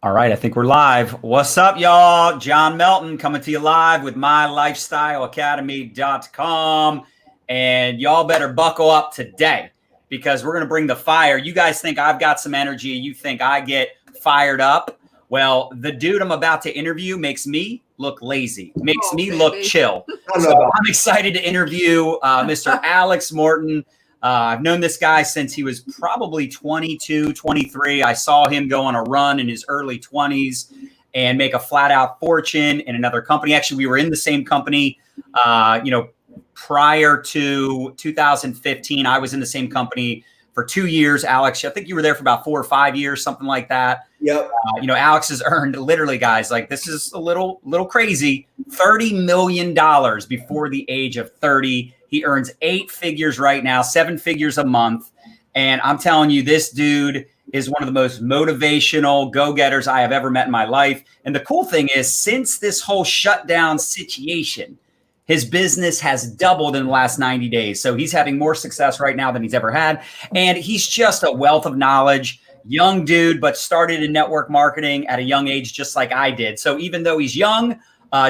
All right, I think we're live. What's up, y'all? John Melton coming to you live with mylifestyleacademy.com. And y'all better buckle up today because we're going to bring the fire. You guys think I've got some energy. You think I get fired up. Well, the dude I'm about to interview makes me look lazy, makes me look chill. So I'm excited to interview Mr. Alex Morton. I've known this guy since he was probably 22, 23. I saw him go on a run in his early 20s and make a flat out fortune in another company. Actually, we were in the same company, prior to 2015. I was in the same company for 2 years. Alex, I think you were there for about 4 or 5 years, something like that. Yep. Alex has earned literally, guys, like this is a little crazy, $30 million before the age of 30. He earns 8 figures right now, 7 figures a month. And I'm telling you, this dude is one of the most motivational go-getters I have ever met in my life. And the cool thing is, since this whole shutdown situation, his business has doubled in the last 90 days. So he's having more success right now than he's ever had. And he's just a wealth of knowledge. Young dude, but started in network marketing at a young age, just like I did. So even though he's young,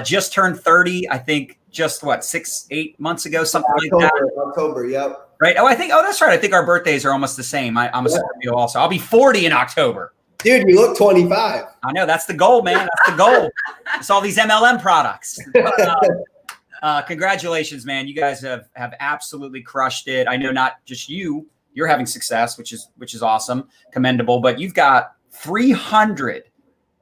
just turned 30, I think just 6-8 months ago, something like that. October, yep. Right. That's right. I think our birthdays are almost the same. I'm a Scorpio also. I'll be 40 in October. Dude, you look 25. I know. That's the goal, man. That's the goal. It's all these MLM products. Congratulations, man. You guys have absolutely crushed it. I know not just you're having success, which is awesome, commendable, but you've got 300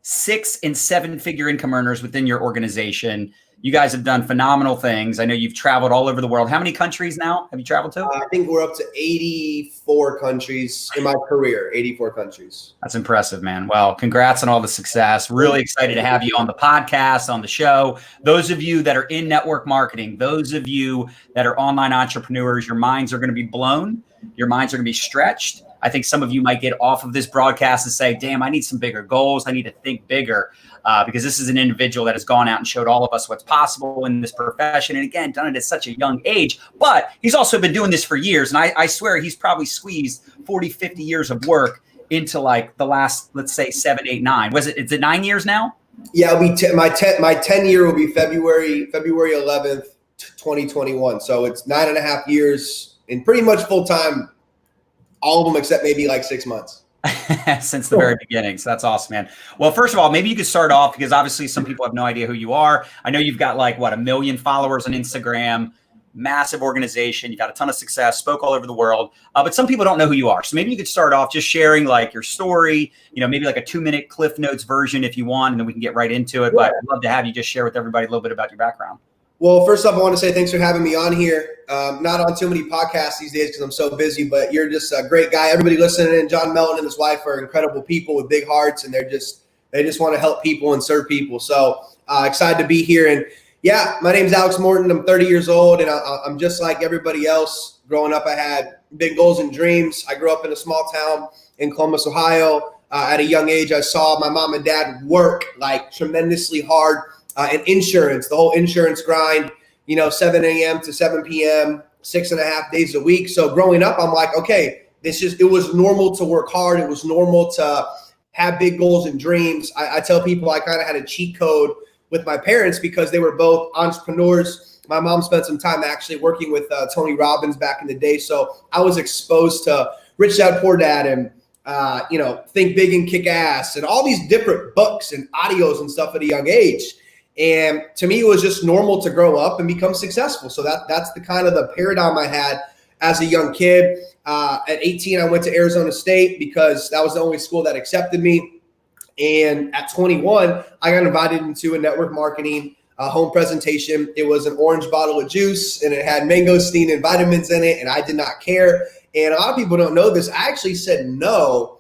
6- and 7-figure income earners within your organization. You guys have done phenomenal things. I know you've traveled all over the world. How many countries now have you traveled to? I think we're up to 84 countries in my career, 84 countries. That's impressive, man. Well, congrats on all the success. Really excited to have you on the podcast, on the show. Those of you that are in network marketing, those of you that are online entrepreneurs, your minds are going to be blown. Your minds are going to be stretched. I think some of you might get off of this broadcast and say, damn, I need some bigger goals. I need to think bigger. Because this is an individual that has gone out and showed all of us what's possible in this profession. And again, done it at such a young age, but he's also been doing this for years. And I swear he's probably squeezed 40, 50 years of work into like the last, let's say 7, 8, 9. Is it 9 years now? Yeah, it'll be my 10 year will be February 11th, 2021. So it's 9.5 years and pretty much full time, all of them except maybe like 6 months. Since the very beginning. So that's awesome, man. Well, first of all, maybe you could start off because obviously some people have no idea who you are. I know you've got like 1 million followers on Instagram, massive organization. You've had a ton of success, spoke all over the world, but some people don't know who you are. So maybe you could start off just sharing like your story, maybe like a 2-minute Cliff Notes version if you want, and then we can get right into it. But I'd love to have you just share with everybody a little bit about your background. Well, first off, I want to say thanks for having me on here. Not on too many podcasts these days because I'm so busy, but you're just a great guy. Everybody listening in, John Melton and his wife are incredible people with big hearts, and they just want to help people and serve people. So excited to be here. And yeah, my name's Alex Morton. I'm 30 years old, and I'm just like everybody else. Growing up, I had big goals and dreams. I grew up in a small town in Columbus, Ohio. At a young age, I saw my mom and dad work like tremendously hard. And insurance, the whole insurance grind, 7 a.m. to 7 p.m., 6.5 days a week. So growing up, I'm like, okay, it was normal to work hard. It was normal to have big goals and dreams. I tell people I kind of had a cheat code with my parents because they were both entrepreneurs. My mom spent some time actually working with Tony Robbins back in the day. So I was exposed to Rich Dad, Poor Dad and Think Big and Kick Ass and all these different books and audios and stuff at a young age. And to me, it was just normal to grow up and become successful. So that's the kind of the paradigm I had as a young kid. At 18, I went to Arizona State because that was the only school that accepted me. And at 21, I got invited into a network marketing home presentation. It was an orange bottle of juice, and it had mangosteen and vitamins in it, and I did not care. And a lot of people don't know this. I actually said no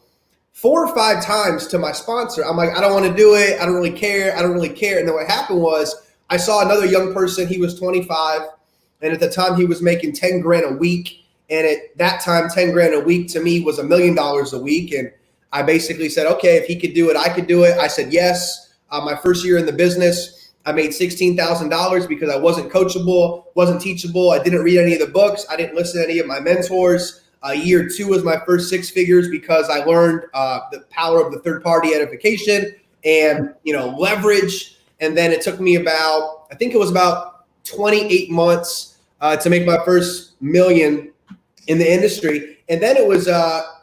4 or 5 times to my sponsor. I'm like, I don't want to do it. I don't really care. I don't really care. And then what happened was I saw another young person. He was 25. And at the time he was making 10 grand a week. And at that time, 10 grand a week to me was $1 million a week. And I basically said, okay, if he could do it, I could do it. I said, yes. My first year in the business, I made $16,000 because I wasn't coachable, wasn't teachable. I didn't read any of the books. I didn't listen to any of my mentors. Year 2 was my first 6 figures because I learned the power of the third party edification and, leverage. And then it took me I think it was about 28 months to make my first million in the industry. And then it was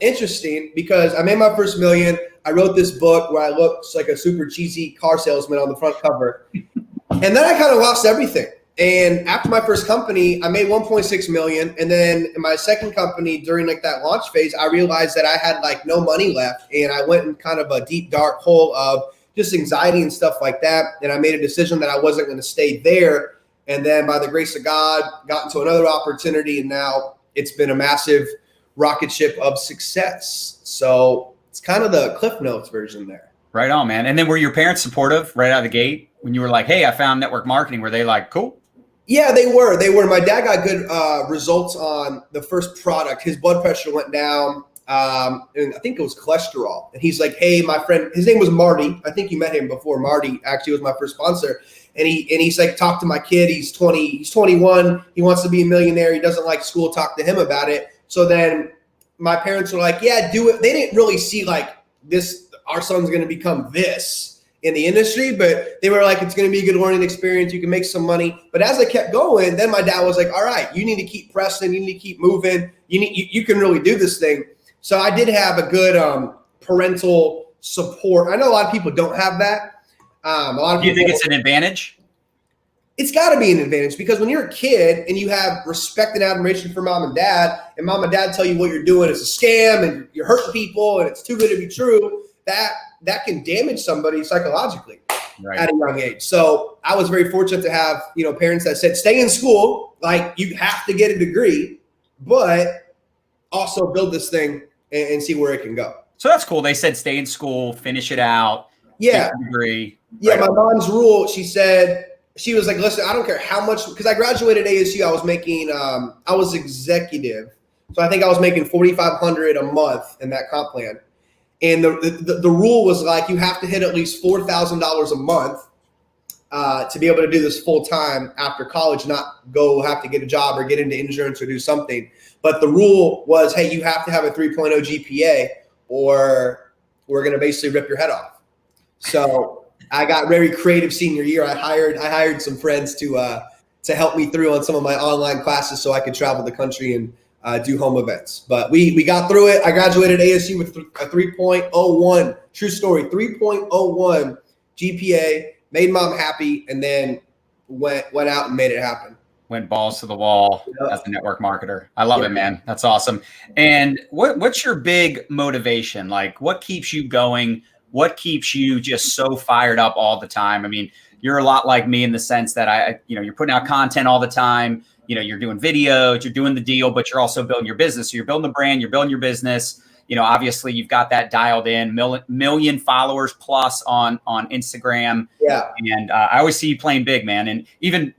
interesting because I made my first million. I wrote this book where I looked like a super cheesy car salesman on the front cover. And then I kind of lost everything. And after my first company, I made 1.6 million. And then in my second company, during like that launch phase, I realized that I had like no money left. And I went in kind of a deep, dark hole of just anxiety and stuff like that. And I made a decision that I wasn't going to stay there. And then by the grace of God, got into another opportunity. And now it's been a massive rocket ship of success. So it's kind of the Cliff Notes version there. Right on, man. And then were your parents supportive right out of the gate when you were like, hey, I found network marketing? Were they like, cool? Yeah, they were. My dad got good results on the first product. His blood pressure went down. And I think it was cholesterol. And he's like, hey, my friend, his name was Marty. I think you met him before. Marty actually was my first sponsor. And he's like, talk to my kid. He's 21. He wants to be a millionaire. He doesn't like school. Talk to him about it. So then my parents were like, yeah, do it. They didn't really see like this, our son's going to become this in the industry, but they were like, it's going to be a good learning experience. You can make some money. But as I kept going, then my dad was like, all right, you need to keep pressing. You need to keep moving. You can really do this thing. So I did have a good parental support. I know a lot of people don't have that. Do you think it's an advantage? It's got to be an advantage because when you're a kid and you have respect and admiration for mom and dad tell you what you're doing is a scam and you're hurting people and it's too good to be true, that can damage somebody psychologically at a young age. So I was very fortunate to have, parents that said, stay in school, like you have to get a degree, but also build this thing and see where it can go. So that's cool. They said, stay in school, finish it out. Yeah. Get a degree. Yeah. My mom's rule, she was like, listen, I don't care how much, because I graduated ASU, I was making, I was executive. So I think I was making $4,500 a month in that comp plan. And the rule was like, you have to hit at least $4,000 a month to be able to do this full time after college, not go have to get a job or get into insurance or do something. But the rule was, hey, you have to have a 3.0 GPA or we're going to basically rip your head off. So I got very creative senior year. I hired some friends to help me through on some of my online classes so I could travel the country and do home events. But we got through it. I graduated ASU with a 3.01, true story, 3.01 GPA, made mom happy, and then went out and made it happen. Went balls to the wall as a network marketer. I love it, man. That's awesome. And what's your big motivation? Like what keeps you going? What keeps you just so fired up all the time? I mean, you're a lot like me in the sense that you're putting out content all the time. You're doing videos, you're doing the deal, but you're also building your business. So you're building the brand, you're building your business. Obviously you've got that dialed in, million followers plus on Instagram. Yeah. And I always see you playing big, man. And even,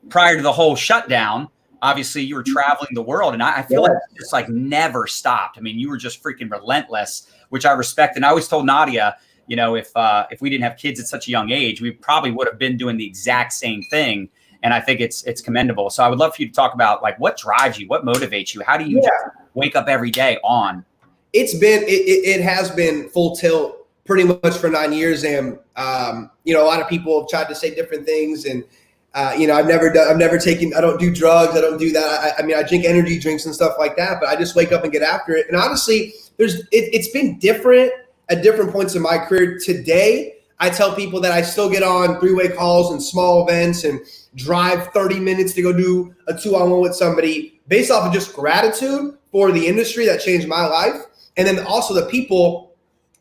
prior to the whole shutdown, obviously you were traveling the world and I feel like it's like never stopped. I mean, you were just freaking relentless, which I respect. And I always told Nadya, if we didn't have kids at such a young age, we probably would have been doing the exact same thing. And I think it's commendable. So I would love for you to talk about like what drives you, what motivates you? How do you just wake up every day on? It has been full tilt pretty much for 9 years. And, a lot of people have tried to say different things and, I don't do drugs. I don't do that. I drink energy drinks and stuff like that, but I just wake up and get after it. And honestly, it's been different at different points in my career. Today, I tell people that I still get on 3-way calls and small events and drive 30 minutes to go do a 2-on-1 with somebody based off of just gratitude for the industry that changed my life. And then also the people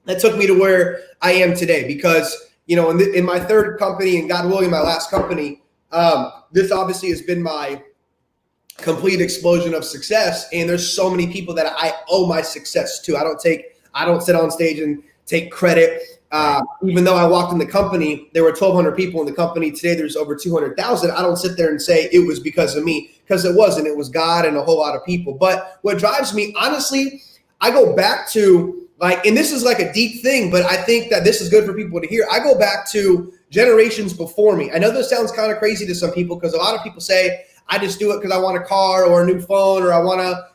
that took me to where I am today, because, in my third company and God willing, my last company, this obviously has been my complete explosion of success. And there's so many people that I owe my success to. I don't sit on stage and take credit. Even though I walked in the company, there were 1,200 people in the company. Today, there's over 200,000. I don't sit there and say it was because of me, because it wasn't. It was God and a whole lot of people. But what drives me, honestly, I go back to and this is like a deep thing, but I think that this is good for people to hear. I go back to generations before me. I know this sounds kind of crazy to some people because a lot of people say, I just do it because I want a car or a new phone or I want to,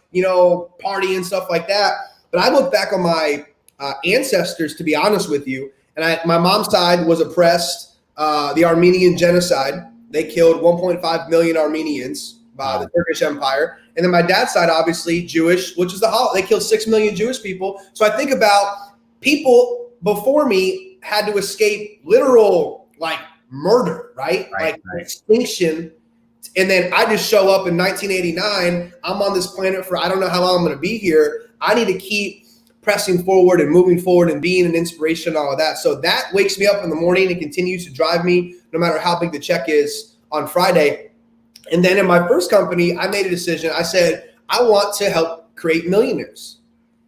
party and stuff like that. But I look back on my ancestors, to be honest with you, and my mom's side was oppressed, the Armenian genocide. They killed 1.5 million Armenians by the Turkish Empire. And then my dad's side, obviously Jewish, which is they killed 6 million Jewish people. So I think about people before me had to escape literal murder, right? Extinction. And then I just show up in 1989. I'm on this planet for I don't know how long I'm going to be here. I need to keep pressing forward and moving forward and being an inspiration and all of that. So that wakes me up in the morning and continues to drive me no matter how big the check is on Friday. And then in my first company, I made a decision. I said, I want to help create millionaires.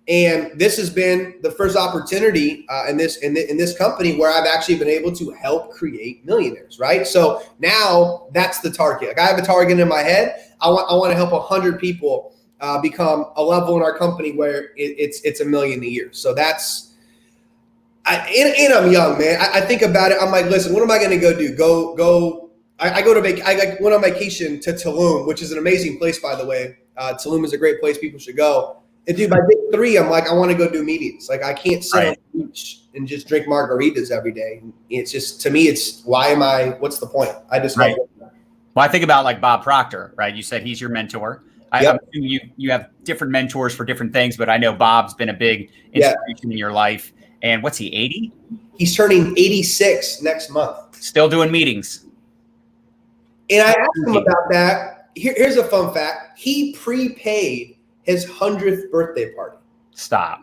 And this has been the first opportunity in this company where I've actually been able to help create millionaires, right? So now that's the target. Like I have a target in my head. I want to help 100 people become a level in our company where it's $1 million a year. So that's, and I'm young, man. I think about it. I'm like, listen, what am I going to go do? I went on vacation to Tulum, which is an amazing place, by the way. Tulum is a great place. People should go. And dude, by day 3, I'm like, I want to go do meetings. Like I can't sit on the beach and just drink margaritas every day. It's just, to me, it's what's the point? I just Well, I think about like Bob Proctor, right? You said he's your mentor. I'm assuming you have different mentors for different things, but I know Bob's been a big inspiration in your life. And what's he, 80? He's turning 86 next month. Still doing meetings. And I asked him about that. Here's a fun fact. He prepaid his 100th birthday party. Stop.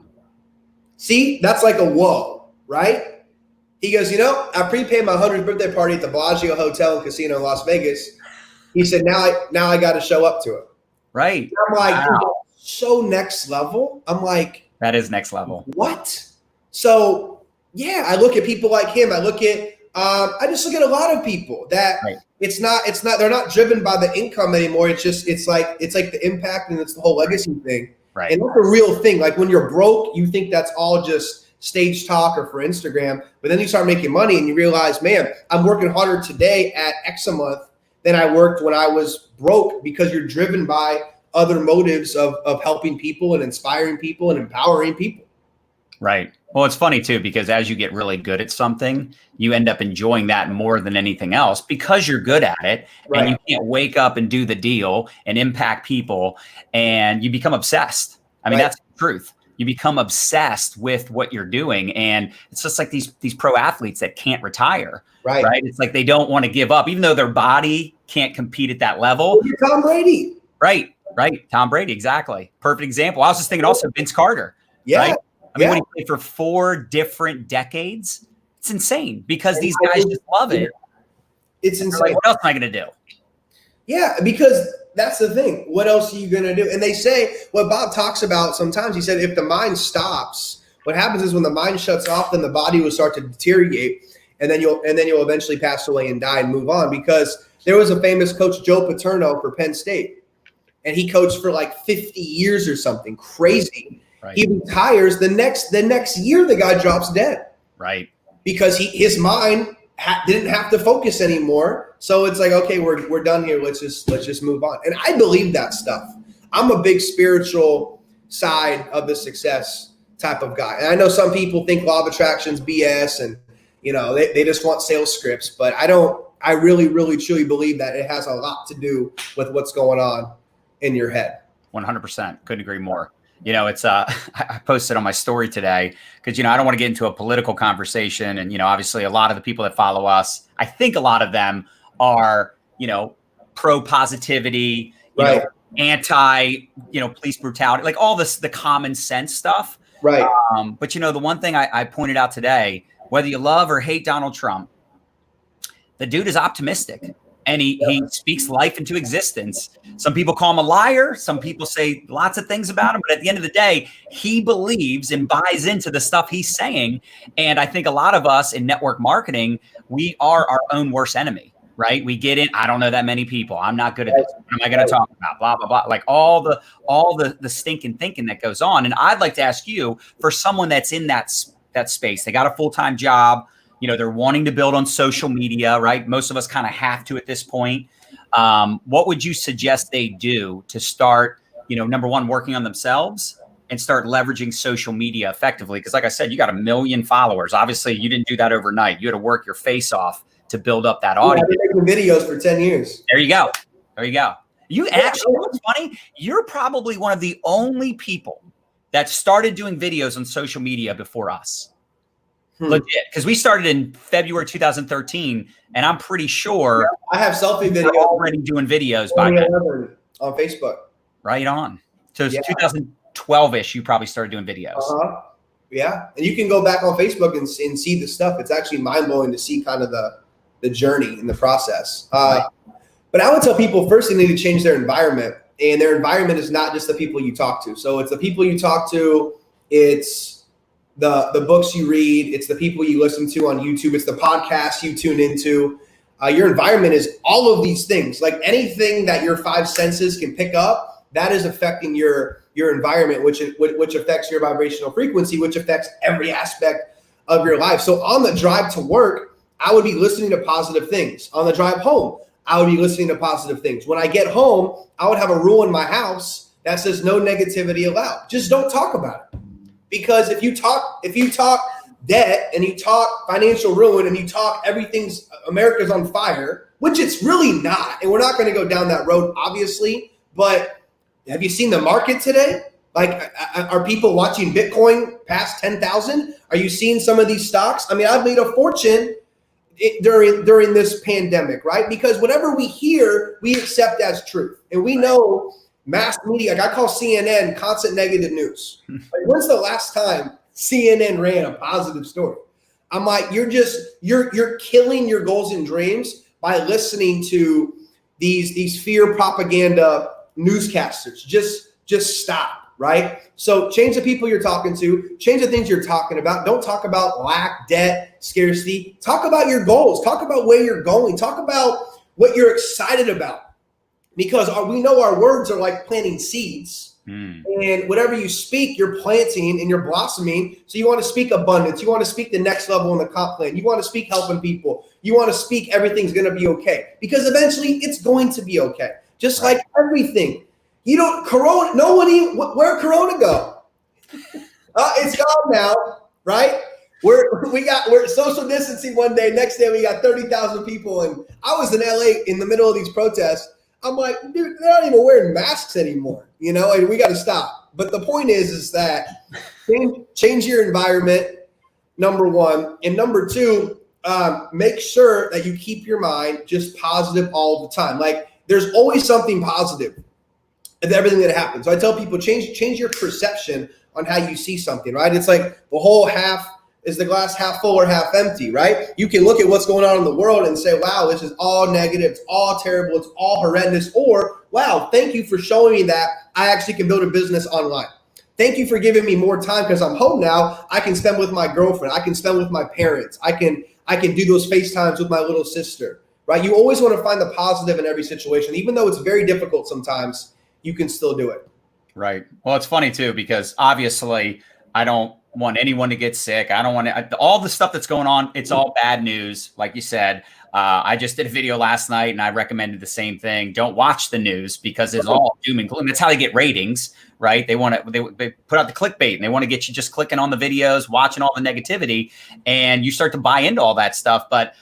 See, that's like a whoa, right? He goes, I prepaid my 100th birthday party at the Bellagio Hotel and Casino in Las Vegas. He said, now I got to show up to it. Right. And I'm like, wow. So next level. I'm like, that is next level. What? So yeah, I look at people like him. I just look at a lot of people that it's not, they're not driven by the income anymore. It's like the impact and it's the whole legacy thing. Right. And that's a real thing. Like when you're broke, you think that's all just stage talk or for Instagram, but then you start making money and you realize, man, I'm working harder today at X a month than I worked when I was broke, because you're driven by other motives of helping people and inspiring people and empowering people. Right. Well, it's funny too, because as you get really good at something, you end up enjoying that more than anything else because you're good at it. Right. And you can't wake up and do the deal and impact people, and you become obsessed. I mean, that's the truth. You become obsessed with what you're doing. And it's just like these pro athletes that can't retire. Right. It's like they don't want to give up, even though their body can't compete at that level. Tom Brady. Right. Tom Brady. Exactly. Perfect example. I was just thinking also Vince Carter. Yeah. Right? I mean, when he played for 4 different decades, it's insane because these guys just love it. It's insane. Like, what else am I going to do? Yeah, because that's the thing. What else are you going to do? And they say what Bob talks about sometimes. He said if the mind stops, what happens is when the mind shuts off, then the body will start to deteriorate, and then you'll eventually pass away and die and move on. Because there was a famous coach, Joe Paterno, for Penn State, and he coached for like 50 years or something crazy. Right. He retires the next year. The guy drops dead. Right. Because his mind didn't have to focus anymore. So it's like, okay, we're done here. Let's just move on. And I believe that stuff. I'm a big spiritual side of the success type of guy. And I know some people think law of attraction's BS and they just want sales scripts, but I don't. I really, really, truly believe that it has a lot to do with what's going on in your head. 100%. Couldn't agree more. It's I posted on my story today because, I don't want to get into a political conversation. And, obviously a lot of the people that follow us, I think a lot of them are, pro positivity, anti, police brutality, like all this, the common sense stuff. Right. But, the one thing I pointed out today, whether you love or hate Donald Trump, the dude is optimistic. And he speaks life into existence. Some people call him a liar. Some people say lots of things about him. But at the end of the day, he believes and buys into the stuff he's saying. And I think a lot of us in network marketing, we are our own worst enemy, right? We get in. I don't know that many people. I'm not good at this. What am I going to talk about? Blah, blah, blah. Like all the stinking thinking that goes on. And I'd like to ask you, for someone that's in that space, they got a full-time job, they're wanting to build on social media, right? Most of us kind of have to at this point. What would you suggest they do to start number one, working on themselves and start leveraging social media effectively. Because like I said, you got 1 million followers. Obviously, you didn't do that overnight. You had to work your face off to build up that audience. I've been making videos for 10 years. There you go. You actually, what's funny, you're probably one of the only people that started doing videos on social media before us. Legit. Because we started in February 2013, and I'm pretty sure I have selfie videos already doing videos by then. On Facebook. Right on. So it's 2012-ish, you probably started doing videos. Yeah. And you can go back on Facebook and see the stuff. It's actually mind-blowing to see kind of the journey and the process. Right. But I would tell people first they need to change their environment. And their environment is not just the people you talk to. So it's the people you talk to. It's the books you read. It's the people you listen to on YouTube. It's the podcasts you tune into. Your environment is all of these things. Like anything that your 5 senses can pick up, that is affecting your environment, which affects your vibrational frequency, which affects every aspect of your life. So on the drive to work, I would be listening to positive things. On the drive home, I would be listening to positive things. When I get home, I would have a rule in my house that says no negativity allowed. Just don't talk about it. Because if you talk debt and you talk financial ruin and you talk America's on fire, which it's really not, and we're not going to go down that road, obviously, but have you seen the market today? Like, are people watching Bitcoin past 10,000? Are you seeing some of these stocks? I mean, I've made a fortune during this pandemic, right? Because whatever we hear, we accept as truth. And we know mass media, like I call CNN constant negative news. Like, when's the last time CNN ran a positive story? I'm like, you're killing your goals and dreams by listening to these fear propaganda newscasters. Just stop, right? So change the people you're talking to, change the things you're talking about. Don't talk about lack, debt, scarcity. Talk about your goals. Talk about where you're going. Talk about what you're excited about. Because we know our words are like planting seeds. And whatever you speak, you're planting and you're blossoming. So you want to speak abundance. You want to speak the next level in the comp plan. You want to speak helping people. You want to speak everything's going to be okay. Because eventually it's going to be okay. Just like everything. You don't, Corona, where'd Corona go? It's gone now, right? We're social distancing one day. Next day we got 30,000 people. And I was in LA in the middle of these protests. I'm like, dude, they're not even wearing masks anymore, and we got to stop. But the point is that change your environment, number one. And number two, make sure that you keep your mind just positive all the time. Like there's always something positive in everything that happens. So I tell people, change your perception on how you see something, right? It's like the whole is the glass half full or half empty, right? You can look at what's going on in the world and say, wow, this is all negative. It's all terrible. It's all horrendous. Or, wow, thank you for showing me that I actually can build a business online. Thank you for giving me more time because I'm home now. I can spend with my girlfriend. I can spend with my parents. I can do those FaceTimes with my little sister, right? You always want to find the positive in every situation. Even though it's very difficult sometimes, you can still do it. Right. Well, it's funny too, because obviously I don't want anyone to get sick. I don't want all the stuff that's going on. It's all bad news. Like you said, I just did a video last night and I recommended the same thing. Don't watch the news because it's all doom and gloom. That's how they get ratings, right? They put out the clickbait and they want to get you just clicking on the videos, watching all the negativity, and you start to buy into all that stuff. But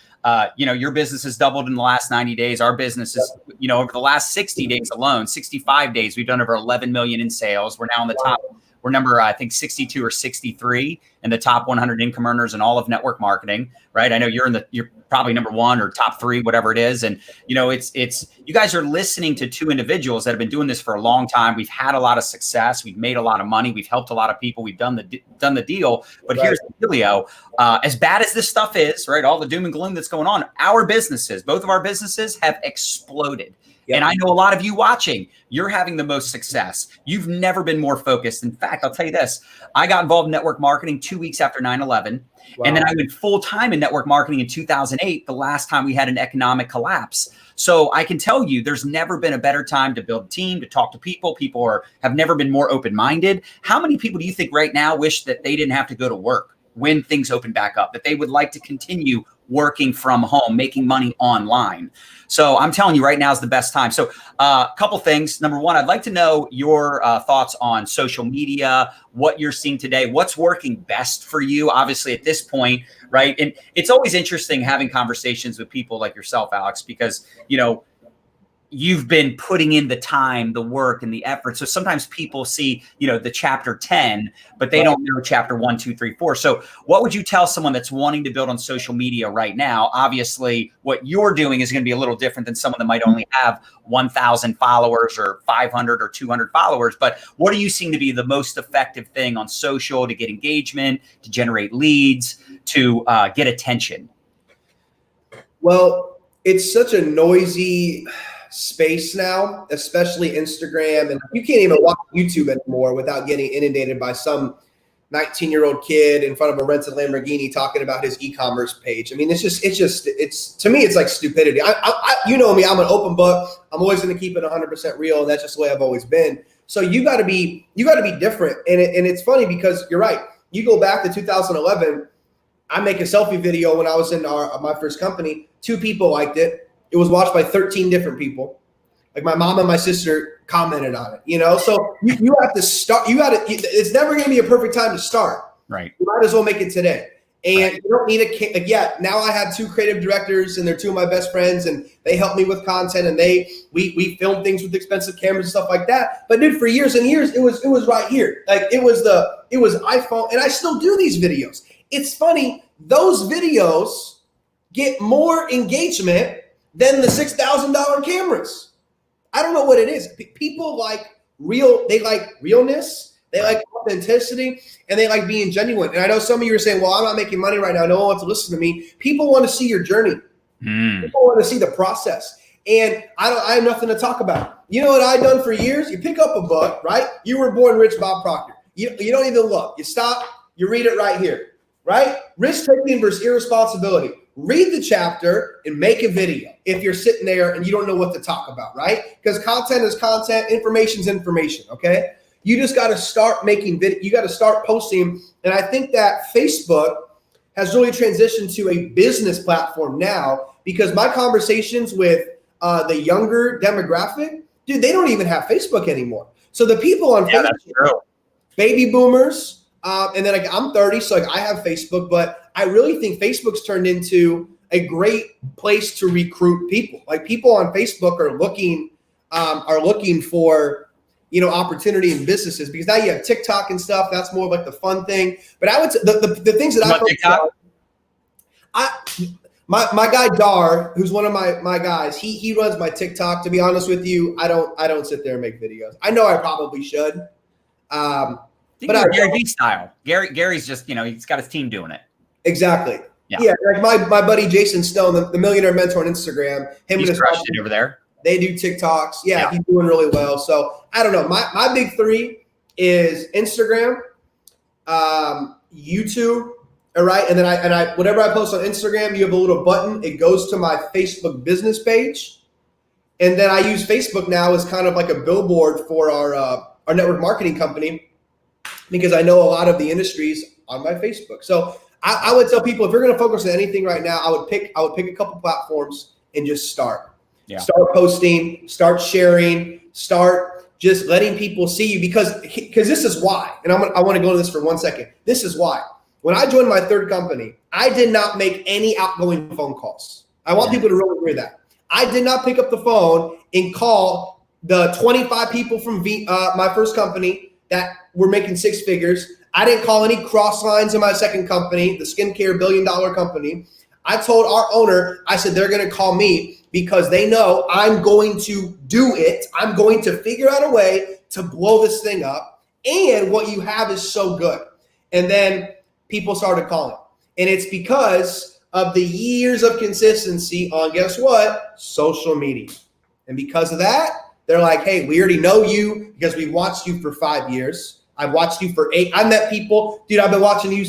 your business has doubled in the last 90 days. Our business is, over the last 60 days alone, 65 days, we've done over 11 million in sales. We're now on the top. We're number, I think, 62 or 63 in the top 100 income earners in all of network marketing, right? I know you're probably number 1 or top 3, whatever it is. And, it's you guys are listening to 2 individuals that have been doing this for a long time. We've had a lot of success. We've made a lot of money. We've helped a lot of people. We've done the deal. But here's the dealio. As bad as this stuff is, right? All the doom and gloom that's going on, both of our businesses have exploded. Yep. And I know a lot of you watching, you're having the most success. You've never been more focused. In fact, I'll tell you this. I got involved in network marketing 2 weeks after 9/11. Wow. And then I went full time in network marketing in 2008, the last time we had an economic collapse. So I can tell you there's never been a better time to build a team, to talk to people. People have never been more open-minded. How many people do you think right now wish that they didn't have to go to work when things open back up, that they would like to continue working from home, making money online. So I'm telling you right now is the best time. So a couple things. Number one, I'd like to know your thoughts on social media, what you're seeing today, what's working best for you, obviously at this point, right? And it's always interesting having conversations with people like yourself, Alex, because, you've been putting in the time, the work, and the effort. So sometimes people see, the chapter 10, but they don't know chapter 1, 2, 3, 4. So what would you tell someone that's wanting to build on social media right now? Obviously, what you're doing is going to be a little different than someone that might only have 1,000 followers or 500 or 200 followers. But what are you seeing to be the most effective thing on social to get engagement, to generate leads, to get attention? Well, it's such a noisy space now, especially Instagram, and you can't even watch YouTube anymore without getting inundated by some 19-year-old kid in front of a rented Lamborghini talking about his e-commerce page. I mean, it's to me, it's like stupidity. You know me, I'm an open book. I'm always going to keep it 100% real, and that's just the way I've always been. So you got to be different, and it's funny because you're right. You go back to 2011. I make a selfie video when I was in my first company. 2 people liked it. It was watched by 13 different people. Like my mom and my sister commented on it, So you have to start. It's never going to be a perfect time to start. Right. You might as well make it today. And you don't need now I have 2 creative directors, and they're 2 of my best friends, and they help me with content, and we film things with expensive cameras and stuff like that. But dude, for years and years, it was right here. Like it was iPhone, and I still do these videos. It's funny, those videos get more engagement than the $6,000 cameras. I don't know what it is. People like they like realness, they like authenticity, and they like being genuine. And I know some of you are saying, well, I'm not making money right now. No one wants to listen to me. People want to see your journey. People want to see the process. And I have nothing to talk about. You know what I've done for years? You pick up a book, right? You Were Born Rich, Bob Proctor. You don't even look. You stop, you read it right here, right? Risk-taking versus irresponsibility. Read the chapter and make a video if you're sitting there and you don't know what to talk about, right? Because content is content, information is information, okay? You just got to start making video. You got to start posting. And I think that Facebook has really transitioned to a business platform now, because my conversations with the younger demographic, dude, they don't even have Facebook anymore. So the people on Facebook, that's true. Baby boomers, and then I'm 30, so I have Facebook, but I really think Facebook's turned into a great place to recruit people. Like people on Facebook are looking for opportunity in businesses, because now you have TikTok and stuff. That's more like the fun thing. But I would say the things that I focus on, my guy Dar, who's one of my guys, he runs my TikTok. To be honest with you, I don't sit there and make videos. I know I probably should. But Gary Vee style. Gary's just, he's got his team doing it. Exactly. Yeah. Like my buddy Jason Stone, the Millionaire mentor on Instagram, He's crushed it over there. They do TikToks. Yeah, he's doing really well. So I don't know. My big 3 is Instagram, YouTube. All right. And then I whatever I post on Instagram, you have a little button. It goes to my Facebook business page. And then I use Facebook now as kind of like a billboard for our network marketing company, because I know a lot of the industries on my Facebook. So I would tell people, if you're going to focus on anything right now, I would pick a couple platforms and just start. Yeah. Start posting, start sharing, start just letting people see you, because this is why. And I want to go into this for 1 second. This is why. When I joined my 3rd company, I did not make any outgoing phone calls. I want people to really hear that. I did not pick up the phone and call the 25 people from my first company that were making 6 figures. I didn't call any cross lines in my second company, the skincare $1 billion company. I told our owner, I said, they're going to call me because they know I'm going to do it. I'm going to figure out a way to blow this thing up. And what you have is so good. And then people started calling. And it's because of the years of consistency on, guess what? Social media. And because of that, they're like, hey, we already know you because we watched you for 5 years. I've watched you for 8. I met people, dude, I've been watching you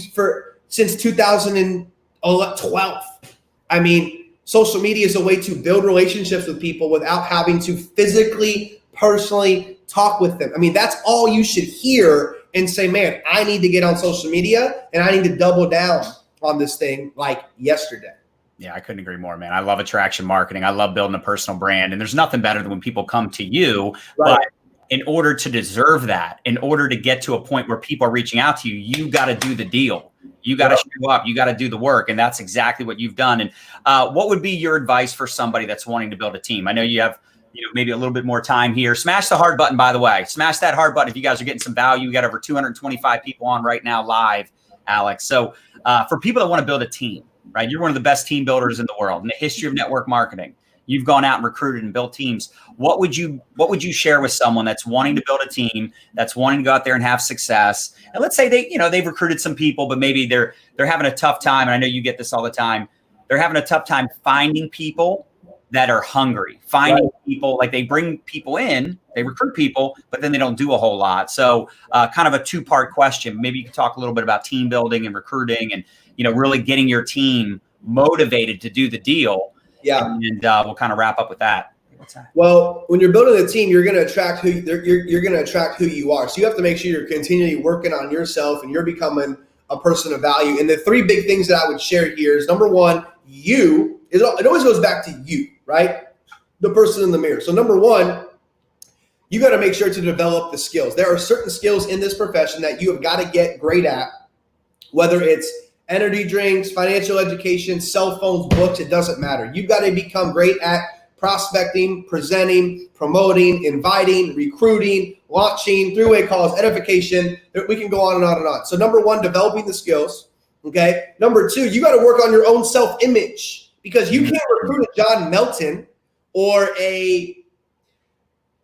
since 2012. I mean, social media is a way to build relationships with people without having to physically, personally talk with them. I mean, that's all you should hear and say, man, I need to get on social media and I need to double down on this thing like yesterday. Yeah, I couldn't agree more, man. I love attraction marketing. I love building a personal brand. And there's nothing better than when people come to you. Right. But in order to deserve that, in order to get to a point where people are reaching out to you, you got to do the deal. You got to show up. You got to do the work. And that's exactly what you've done. And what would be your advice for somebody that's wanting to build a team? I know you have maybe a little bit more time here. Smash the heart button, by the way. Smash that heart button if you guys are getting some value. We got over 225 people on right now live, Alex. So for people that want to build a team, right? You're one of the best team builders in the world in the history of network marketing. You've gone out and recruited and built teams. What would you share with someone that's wanting to build a team, that's wanting to go out there and have success? And let's say they've recruited some people, but maybe they're having a tough time. And I know you get this all the time. They're having a tough time finding people that are hungry, finding people, like they bring people in, they recruit people, but then they don't do a whole lot. So kind of a two-part question. Maybe you could talk a little bit about team building and recruiting and, really getting your team motivated to do the deal. Yeah. And we'll kind of wrap up with that. What's that? Well, when you're building a team, you're going to attract who you are. So you have to make sure you're continually working on yourself and you're becoming a person of value. And the three big things that I would share here is number one, it always goes back to you, right? The person in the mirror. So number one, you got to make sure to develop the skills. There are certain skills in this profession that you have got to get great at, whether it's energy drinks, financial education, cell phones, books, it doesn't matter. You've got to become great at prospecting, presenting, promoting, inviting, recruiting, launching, three-way calls, edification. We can go on and on and on. So number one, developing the skills. Okay. Number two, you got to work on your own self-image because you can't recruit a John Melton or a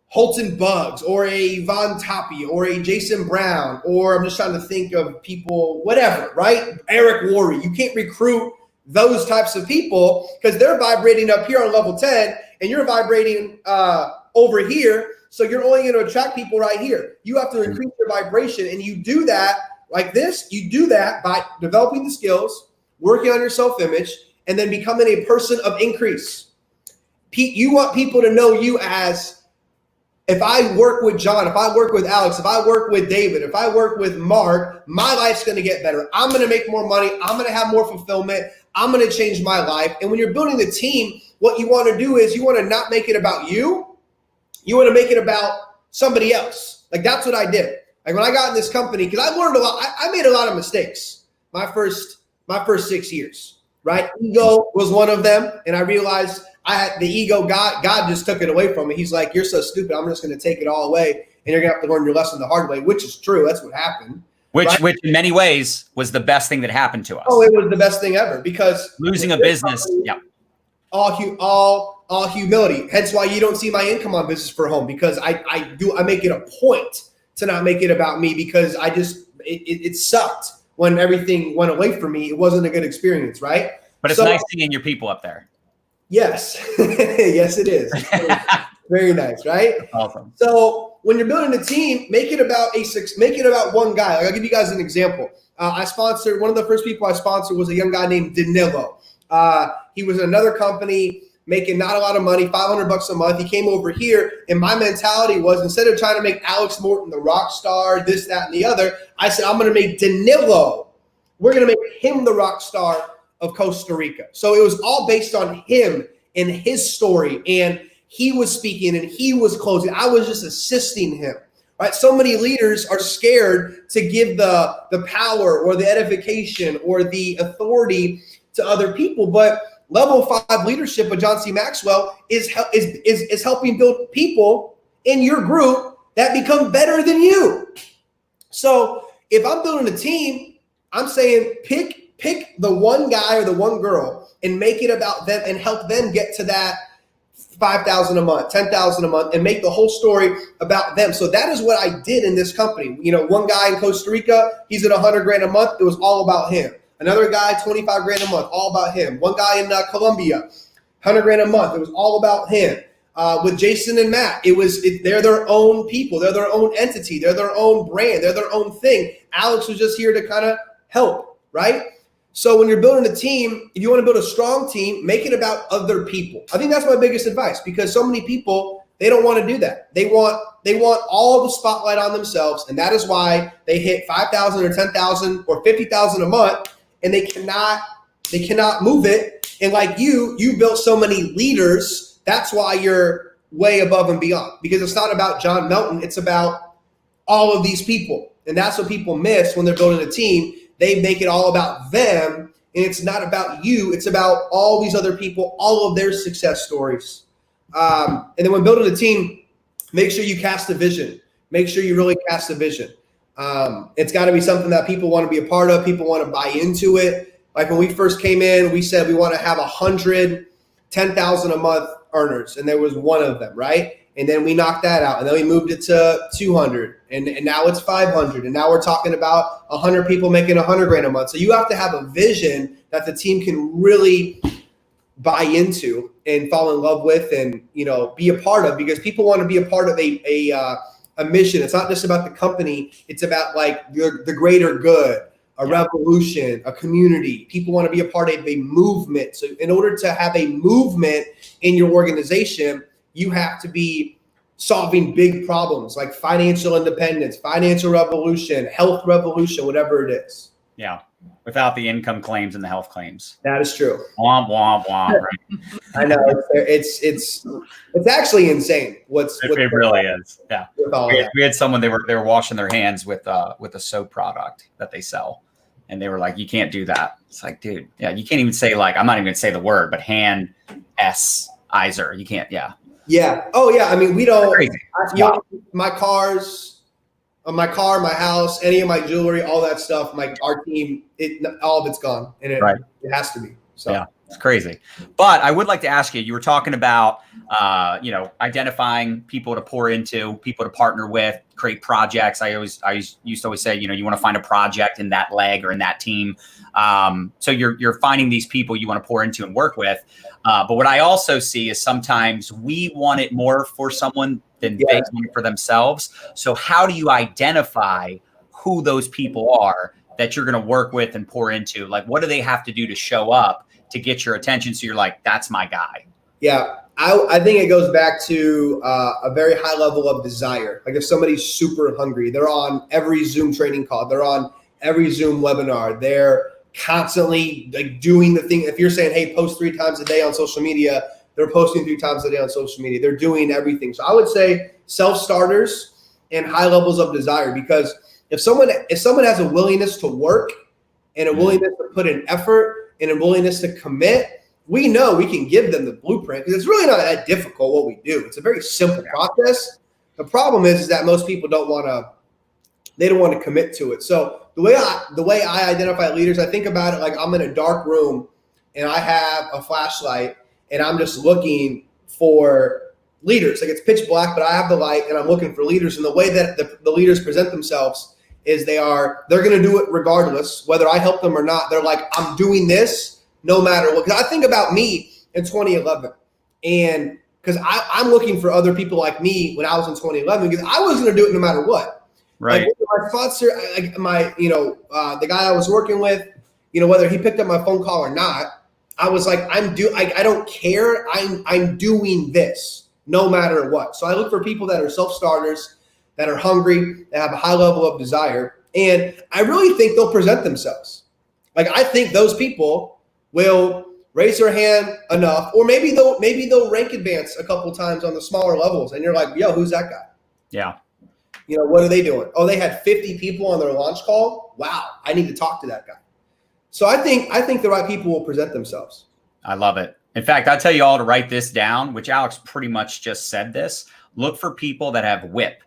Holton Buggs or a Von Toppy or a Jason Brown, or I'm just trying to think of people, whatever, right? Eric Worre. You can't recruit those types of people because they're vibrating up here on level 10 and you're vibrating over here. So you're only going to attract people right here. You have to increase your vibration, and you do that like this. You do that by developing the skills, working on your self-image, and then becoming a person of increase. You want people to know you as, if I work with John, if I work with Alex, if I work with David, if I work with Mark, my life's going to get better. I'm going to make more money. I'm going to have more fulfillment. I'm going to change my life. And when you're building a team, what you want to do is you want to not make it about you. You want to make it about somebody else. Like that's what I did. Like when I got in this company, because I learned a lot. I made a lot of mistakes my first 6 years, right? Ego was one of them. And I realized I had the ego. God just took it away from me. He's like, you're so stupid. I'm just going to take it all away. And you're going to have to learn your lesson the hard way, which is true. That's what happened. Which in many ways was the best thing that happened to us. Oh, it was the best thing ever because losing a business. Yeah. All humility. Hence why you don't see my income on Business for Home, because I make it a point to not make it about me, because it sucked when everything went away from me. It wasn't a good experience, right? But it's nice seeing your people up there. Yes. Yes, it is. Very nice, right? That's awesome. So when you're building a team, make it about one guy. Like I'll give you guys an example. One of the first people I sponsored was a young guy named Danilo. He was in another company making not a lot of money, $500 a month. He came over here, and my mentality was, instead of trying to make Alex Morton the rock star, this, that, and the other, I said, I'm going to make Danilo. We're going to make him the rock star of Costa Rica. So it was all based on him and his story, and he was speaking and he was closing. I was just assisting him. Right? So many leaders are scared to give the power or the edification or the authority to other people, but level 5 leadership with John C. Maxwell is helping build people in your group that become better than you. So if I'm building a team, I'm saying pick the one guy or the one girl and make it about them and help them get to that $5,000 a month, $10,000 a month, and make the whole story about them. So that is what I did in this company. One guy in Costa Rica, he's at $100,000 a month. It was all about him. Another guy, $25,000 a month, all about him. One guy in Colombia, $100,000 a month. It was all about him. With Jason and Matt, they're their own people. They're their own entity. They're their own brand. They're their own thing. Alex was just here to kind of help, right? So when you're building a team, if you want to build a strong team, make it about other people. I think that's my biggest advice, because so many people, they don't want to do that. They want all the spotlight on themselves, and that is why they hit $5,000 or $10,000 or $50,000 a month, and they cannot move it And like you built so many leaders. That's why you're way above and beyond, because it's not about John Melton. It's about all of these people. And that's what people miss when they're building a team. They make it all about them. And it's not about you. It's about all these other people, all of their success stories. And then when building a team, make sure you cast a vision. Make sure you really cast a vision. It's got to be something that people want to be a part of. People want to buy into it. Like when we first came in, we said we want to have 100, 10,000 a month earners. And there was one of them, right? And then we knocked that out. And then we moved it to 200. And now it's 500. And now we're talking about 100 people making 100 grand a month. So you have to have a vision that the team can really buy into and fall in love with and, be a part of, because people want to be a part of a mission. It's not just about the company. It's about like the greater good, a revolution, a community. People want to be a part of a movement. So in order to have a movement in your organization, you have to be solving big problems like financial independence, financial revolution, health revolution, whatever it is. Yeah. Without the income claims and the health claims. That is true. Womp, womp, womp. Right? I know. It's actually insane. It really is. Yeah. We had someone, they were washing their hands with a soap product that they sell. And they were like, you can't do that. It's like, dude, yeah, you can't even say like, I'm not even gonna say the word, but hand izer. You can't, yeah. Yeah. Oh yeah. I mean, we don't, my car, my house, any of my jewelry, all that stuff, our team, all of it's gone, and it has to be. So yeah, it's crazy. But I would like to ask you, you were talking about, identifying people to pour into, people to partner with, create projects. I used to always say, you want to find a project in that leg or in that team. So you're finding these people you want to pour into and work with. But what I also see is sometimes we want it more for someone than they want it for themselves. So how do you identify who those people are that you're going to work with and pour into? Like, what do they have to do to show up to get your attention? So you're like, that's my guy. Yeah. I think it goes back to a very high level of desire. Like if somebody's super hungry, they're on every Zoom training call, they're on every Zoom webinar, they're constantly like doing the thing. If you're saying, hey, post 3 times a day on social media, they're posting 3 times a day on social media. They're doing everything. So I would say self-starters and high levels of desire, because if someone has a willingness to work and a willingness to put in effort and a willingness to commit, we know we can give them the blueprint, because it's really not that difficult what we do. It's a very simple process. The problem is that most people don't want to commit to it. So the way I identify leaders, I think about it like I'm in a dark room and I have a flashlight and I'm just looking for leaders. Like it's pitch black, but I have the light and I'm looking for leaders. And the way that the leaders present themselves is they're going to do it regardless, whether I help them or not. They're like, I'm doing this no matter what. Because I think about me in 2011, and because I'm looking for other people like me when I was in 2011, because I was going to do it no matter what. Right. Like my sponsor, the guy I was working with, whether he picked up my phone call or not, I was like, I don't care. I'm doing this no matter what. So I look for people that are self-starters, that are hungry, that have a high level of desire. And I really think they'll present themselves. Like I think those people will raise their hand enough, or maybe they'll rank advance a couple times on the smaller levels. And you're like, yo, who's that guy? Yeah. What are they doing? Oh, they had 50 people on their launch call. Wow. I need to talk to that guy. So I think the right people will present themselves. I love it. In fact, I'll tell you all to write this down, which Alex pretty much just said this. Look for people that have WHIP,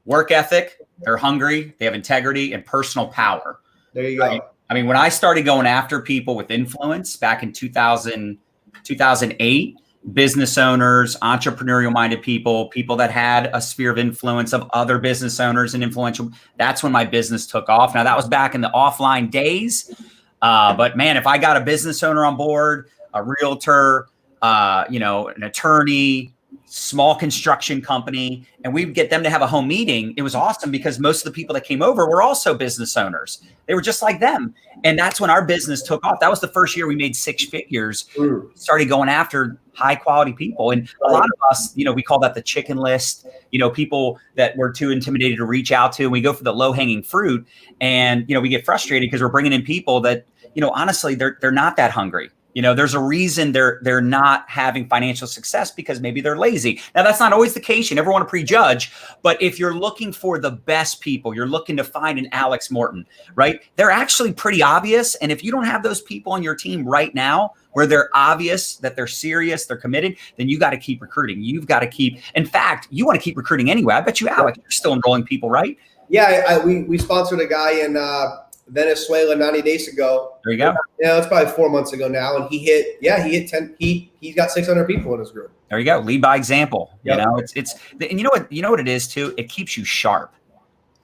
work ethic, they're hungry, they have integrity, and personal power. There you go. I mean, when I started going after people with influence back in 2008, business owners, entrepreneurial-minded people that had a sphere of influence of other business owners and influential, that's when my business took off. Now, that was back in the offline days. But, man, if I got a business owner on board, a realtor, an attorney, small construction company, and we'd get them to have a home meeting, it was awesome because most of the people that came over were also business owners. They were just like them. And that's when our business took off. That was the first year we made 6 figures. Started going after high quality people. And a lot of us, we call that the chicken list, people that we're too intimidated to reach out to. And we go for the low hanging fruit. And, we get frustrated because we're bringing in people that, honestly, they're not that hungry. You know, there's a reason they're not having financial success because maybe they're lazy. Now, that's not always the case. You never want to prejudge. But if you're looking for the best people, you're looking to find an Alex Morton, right? They're actually pretty obvious. And if you don't have those people on your team right now where they're obvious that they're serious, they're committed, then you got to keep recruiting. You've got to keep, in fact, you want to keep recruiting anyway. I bet you, Alex, you're still enrolling people, right? Yeah, we sponsored a guy in Venezuela 90 days ago. There you go. Yeah, it's probably 4 months ago now, and he hit 10. He's got 600 people in his group. There you go. Lead by example. Yep. You know, and you know what it is too. It keeps you sharp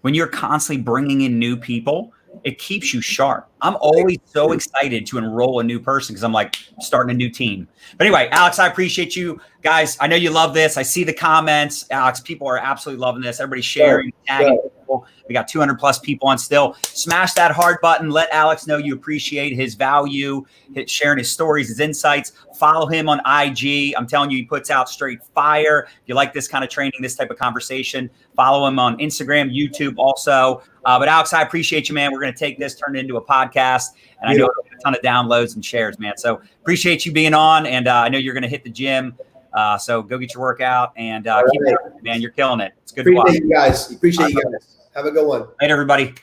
when you're constantly bringing in new people. It keeps you sharp. I'm always so excited to enroll a new person because I'm like starting a new team. But anyway, Alex, I appreciate you guys. I know you love this. I see the comments. Alex, people are absolutely loving this. Everybody's sharing, tagging people. We got 200 plus people on still. Smash that heart button. Let Alex know you appreciate his value, sharing his stories, his insights. Follow him on IG. I'm telling you, he puts out straight fire. If you like this kind of training, this type of conversation, follow him on Instagram, YouTube also. But Alex, I appreciate you, man. We're going to take this, turn it into a podcast. And I know it'll get a ton of downloads and shares, man. So appreciate you being on. And I know you're going to hit the gym. So go get your workout and keep it up, man. You're killing it. It's good to watch. Appreciate you guys. Have a good one. Later, everybody.